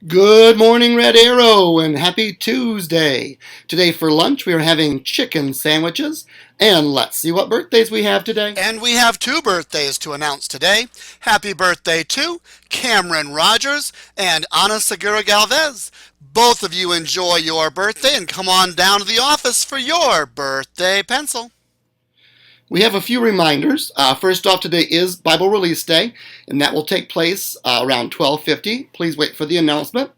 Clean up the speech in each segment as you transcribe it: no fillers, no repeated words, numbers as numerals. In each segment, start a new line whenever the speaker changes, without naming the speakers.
Good morning, Red Arrow, and happy Tuesday. Today for lunch we are having chicken sandwiches, and let's see what birthdays we have today.
And we have two birthdays to announce today. Happy birthday to Cameron Rogers and Ana Segura Galvez. Both of you enjoy your birthday and come on down to the office for your birthday pencil.
We have a few reminders. First off, today is Bible Release Day, and that will take place around 12:50. Please wait for the announcement.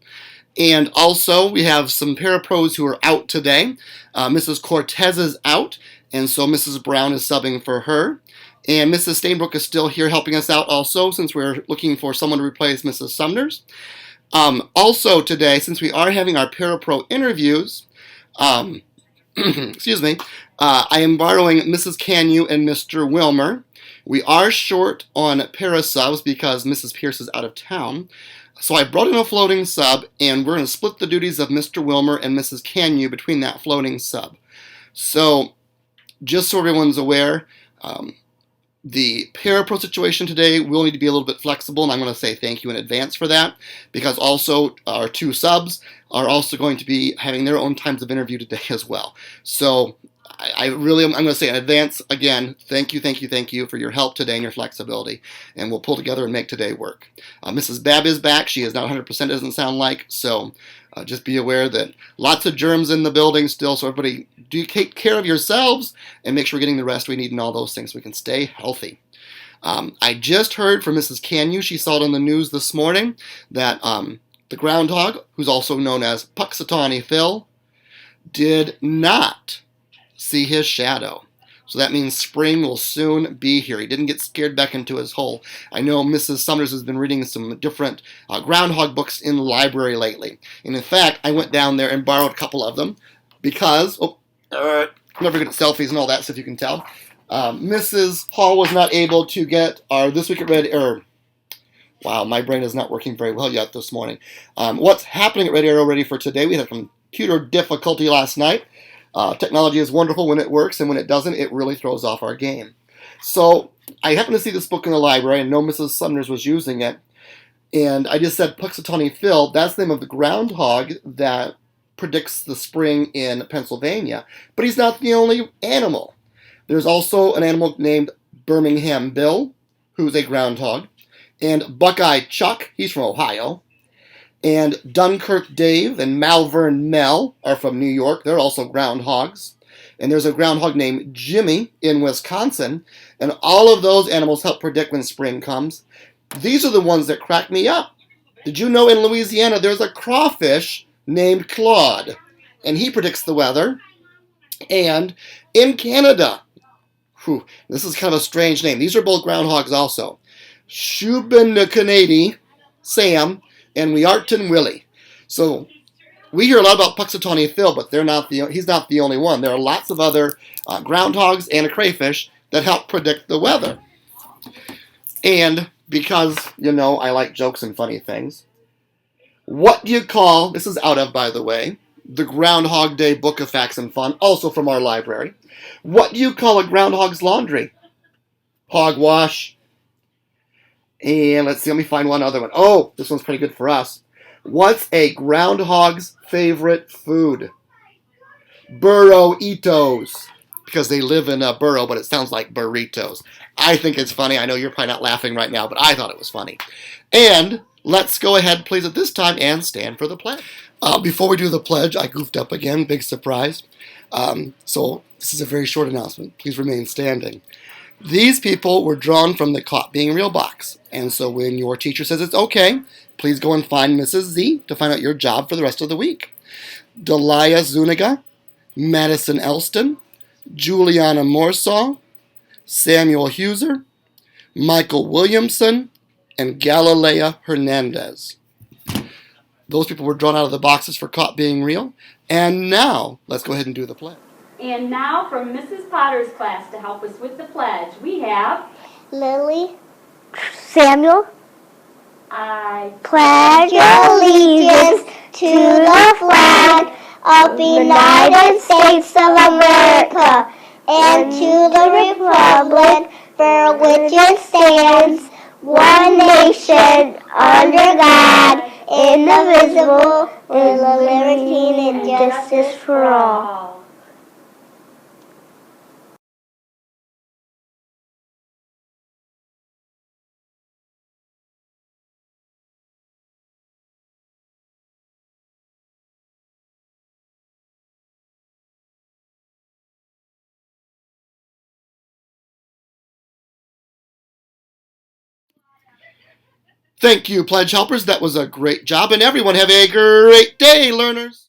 And also, we have some parapros who are out today. Mrs. Cortez is out, and so Mrs. Brown is subbing for her. And Mrs. Stainbrook is still here helping us out also, since we're looking for someone to replace Mrs. Sumners. Also today, since we are having our parapro interviews, excuse me, I am borrowing Mrs. Canyu and Mr. Wilmer. We are short on parasubs because Mrs. Pierce is out of town. So I brought in a floating sub, and we're going to split the duties of Mr. Wilmer and Mrs. Canyu between that floating sub. So, just so everyone's aware, the parapro situation today will need to be a little bit flexible, and I'm going to say thank you in advance for that, because also our two subs are also going to be having their own times of interview today as well. So I'm going to say in advance, again, thank you for your help today and your flexibility, and we'll pull together and make today work. Mrs. Babb is back. She is not 100%, doesn't sound like, so just be aware that lots of germs in the building still, so everybody do take care of yourselves and make sure we're getting the rest we need and all those things so we can stay healthy. I just heard from Mrs. Canyu, she saw it on the news this morning, that the groundhog, who's also known as Puxatawny Phil, did not see his shadow. So that means spring will soon be here. He didn't get scared back into his hole. I know Mrs. Summers has been reading some different groundhog books in the library lately. And in fact, I went down there and borrowed a couple of them because, I'm never good at selfies and all that stuff, you can tell. Mrs. Hall was not able to get our This Week at Red Arrow. Wow, my brain is not working very well yet this morning. What's happening at Red Arrow ready for today? We had a computer difficulty last night. Technology is wonderful when it works, and when it doesn't, it really throws off our game. So I happened to see this book in the library, and know Mrs. Sumners was using it, and I just said Puxatawny Phil. That's the name of the groundhog that predicts the spring in Pennsylvania, but he's not the only animal. There's also an animal named Birmingham Bill, who's a groundhog, and Buckeye Chuck, he's from Ohio. And Dunkirk Dave and Malvern Mel are from New York. They're also groundhogs. And there's a groundhog named Jimmy in Wisconsin. And all of those animals help predict when spring comes. These are the ones that crack me up. Did you know in Louisiana there's a crawfish named Claude? And he predicts the weather. And in Canada, this is kind of a strange name. These are both groundhogs also. Shubenacadie Sam and Wearton Willie. So we hear a lot about Puxatawny Phil, but he's not the only one. There are lots of other groundhogs and a crayfish that help predict the weather. And because, I like jokes and funny things, what do you call, this is out of, by the way, the Groundhog Day Book of Facts and Fun, also from our library. What do you call a groundhog's laundry? Hogwash. And let's see, let me find one other one. Oh, this one's pretty good for us. What's a groundhog's favorite food? Burritos. Because they live in a burrow, but it sounds like burritos. I think it's funny. I know you're probably not laughing right now, but I thought it was funny. And let's go ahead, please, at this time and stand for the pledge. Before we do the pledge, I goofed up again. Big surprise. So this is a very short announcement. Please remain standing. These people were drawn from the Caught Being Real box. And so when your teacher says it's okay, please go and find Mrs. Z to find out your job for the rest of the week. Delia Zuniga, Madison Elston, Juliana Morsaw, Samuel Huser, Michael Williamson, and Galilea Hernandez. Those people were drawn out of the boxes for Caught Being Real. And now, let's go ahead and do the pledge.
And now from Mrs. Potter's class to help us with the pledge, we have
Lily, Samuel.
I
pledge allegiance to the flag of the United States of America and to the republic for which it stands, one nation, under God, indivisible, with liberty and justice for all.
Thank you, Pledge Helpers. That was a great job, and everyone have a great day, learners.